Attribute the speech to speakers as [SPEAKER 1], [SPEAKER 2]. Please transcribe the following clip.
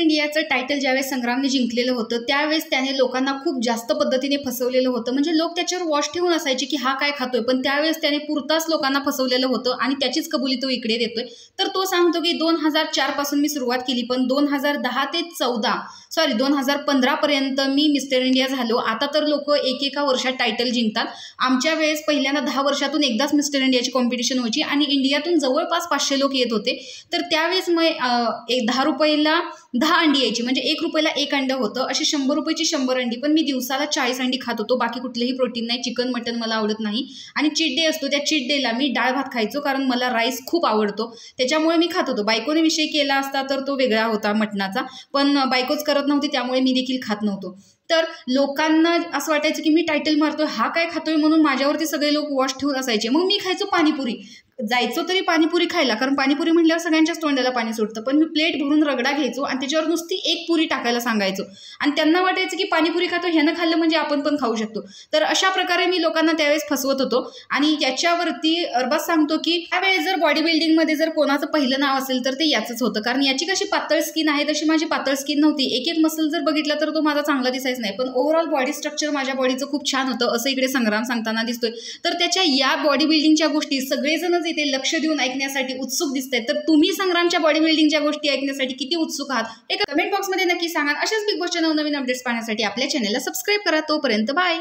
[SPEAKER 1] इंडियाचं टायटल ज्यावेळेस संग्रामने जिंकलेलं होतं त्यावेळेस त्याने लोकांना खूप जास्त पद्धतीने फसवलेलं होतं। म्हणजे लोक त्याच्यावर वॉच ठेवून असायचे की हा काय खातोय, पण त्यावेळेस त्याने पुरताच लोकांना फसवलेलं होतं आणि त्याचीच कबुली तो इकडे देतोय। तर तो सांगतो की 2004 पासून मी सुरुवात केली, पण 2015 पर्यंत मी मिस्टर इंडिया झालो। आता तर लोक एकेका वर्षात टायटल जिंकतात। आमच्या वेळेस पहिल्यांदा 10 वर्षातून एकदाच मिस्टर इंडियाची कॉम्पिटिशन व्हायची आणि इंडियातून जवळपास 500 लोक येत होते। तर त्यावेळेस मग 10 रुपयाला 10 अंडी यायची, म्हणजे 1 रुपयाला 1 अंड होतं। अशी 100 रुपयाची 100 अंडी, पण मी दिवसाला 40 अंडी खात होतो। बाकी कुठलेही प्रोटीन नाही, चिकन मटन मला आवडत नाही। आणि चीट डे असतो, त्या चीट डेला मी डाळ भात खायचो, कारण मला राईस खूप आवडतो, त्याच्यामुळे मी खात होतो। बायकोने विषय केला असता तर तो वेगळा होता मटणाचा, पण बायकोच करत नव्हती त्यामुळे मी देखील खात नव्हतो। तर लोकांना असं वाटायचं की मी टायटल मारतोय, हा काय खातोय, म्हणून माझ्यावरती सगळे लोक वॉच ठेवून असायचे। मग मी खायचो पाणीपुरी, जायचो तरी पाणीपुरी खायला, कारण पाणीपुरी म्हटल्यावर सगळ्यांच्याच तोंडाला पाणी सुटतं। पण मी प्लेट भरून रगडा घ्यायचो आणि त्याच्यावर नुसती एक पुरी टाकायला सांगायचो आणि त्यांना वाटायचं की पाणीपुरी खातो, ह्यानं खाल्लं म्हणजे आपण पण खाऊ शकतो। तर अशा प्रकारे मी लोकांना त्यावेळेस फसवत होतो। आणि याच्यावरती अरबाज सांगतो की त्यावेळेस जर बॉडी बिल्डिंगमध्ये जर कोणाचं पहिलं नाव असेल तर ते याचंच होतं, कारण याची कशी पातळ स्किन आहे तशी माझी पातळ स्किन नव्हती। एक एक मसल जर बघितला तर तो माझा चांगला दिसायच नाही, पण ओव्हरऑल बॉडी स्ट्रक्चर माझ्या बॉडीचं खूप छान होतं, असं इकडे संग्राम सांगताना दिसतोय। तर त्याच्या या बॉडी बिल्डिंगच्या गोष्टी सगळेजणच इथे लक्ष देऊन ऐकण्यासाठी उत्सुक दिसतात। तर तुम्ही संग्रामच्या बॉडी बिल्डिंगच्या गोष्टी ऐकण्यासाठी किती उत्सुक आहात हे कमेंट बॉक्समध्ये नक्की सांगा। अशाच बिग बॉसच्या नवनवीन अपडेट्स पाहण्यासाठी आपल्या चॅनलला सबस्क्राईब करा। तोपर्यंत बाय।